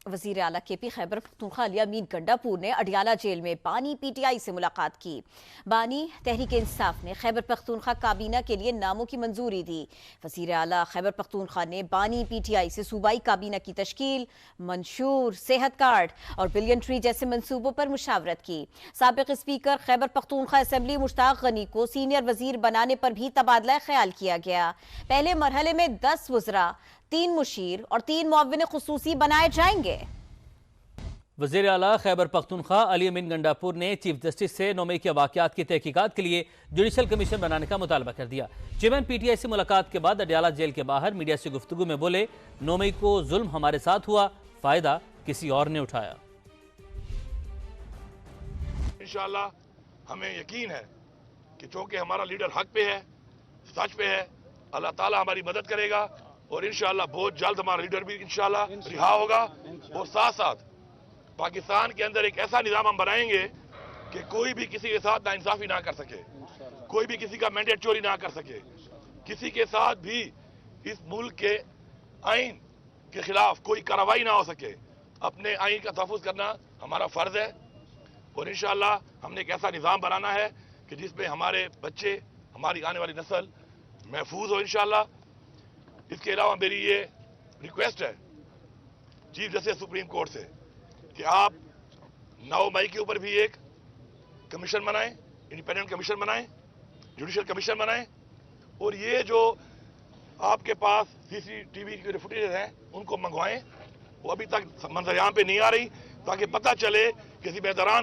وزیر اعلیٰ کے پی خیبر پختونخوا علی امین گنڈاپور نے اڈیالہ جیل میں بانی پی ٹی آئی سے ملاقات کی۔ بانی تحریک انصاف نے خیبر پختونخوا کابینہ کے لیے ناموں کی منظوری دی۔ وزیر اعلیٰ خیبر پختونخوا نے بانی پی ٹی آئی سے صوبائی کابینہ کی تشکیل، منشور، صحت کارڈ اور بلین ٹری جیسے منصوبوں پر مشاورت کی۔ سابق اسپیکر خیبر پختونخوا اسمبلی مشتاق غنی کو سینئر وزیر بنانے پر بھی تبادلہ خیال کیا گیا۔ پہلے مرحلے میں 10 وزراء، 3 مشیر اور 3 معاون خصوصی بنائے جائیں گے۔ وزیر اعلیٰ خیبر پختونخوا علی امین گنڈاپور نے چیف جسٹس سے 9 مئی کے واقعات کی تحقیقات کے لیے جوڈیشل کمیشن بنانے کا مطالبہ کر دیا۔ چیئرمین پی ٹی آئی سے ملاقات کے بعد اڈیالہ جیل کے باہر میڈیا سے گفتگو میں بولے، 9 مئی کو ظلم ہمارے ساتھ ہوا، فائدہ کسی اور نے اٹھایا۔ انشاءاللہ ہمیں یقین ہے کہ چونکہ ہمارا لیڈر حق پہ ہے، سچ پہ ہے، اللہ تعالیٰ ہماری مدد کرے گا اور انشاءاللہ بہت جلد ہمارا لیڈر بھی انشاءاللہ رہا ہوگا، اور ساتھ ساتھ پاکستان کے اندر ایک ایسا نظام ہم بنائیں گے کہ کوئی بھی کسی کے ساتھ ناانصافی نہ کر سکے، کوئی بھی کسی کا مینڈیٹ چوری نہ کر سکے، کسی کے ساتھ بھی اس ملک کے آئین کے خلاف کوئی کارروائی نہ ہو سکے۔ اپنے آئین کا تحفظ کرنا ہمارا فرض ہے، اور انشاءاللہ ہم نے ایک ایسا نظام بنانا ہے کہ جس میں ہمارے بچے، ہماری آنے والی نسل محفوظ ہو انشاءاللہ۔ اس کے علاوہ میری یہ ریکویسٹ ہے چیف جسٹس سپریم کورٹ سے کہ آپ 9 مئی کے اوپر بھی ایک کمیشن بنائیں، انڈیپینڈنٹ کمیشن بنائیں، جوڈیشل کمیشن بنائیں، اور یہ جو آپ کے پاس سی سی ٹی وی کے فوٹیج ہیں ان کو منگوائیں، وہ ابھی تک منظر عام پہ نہیں آ رہی، تاکہ پتہ چلے کسی بہتران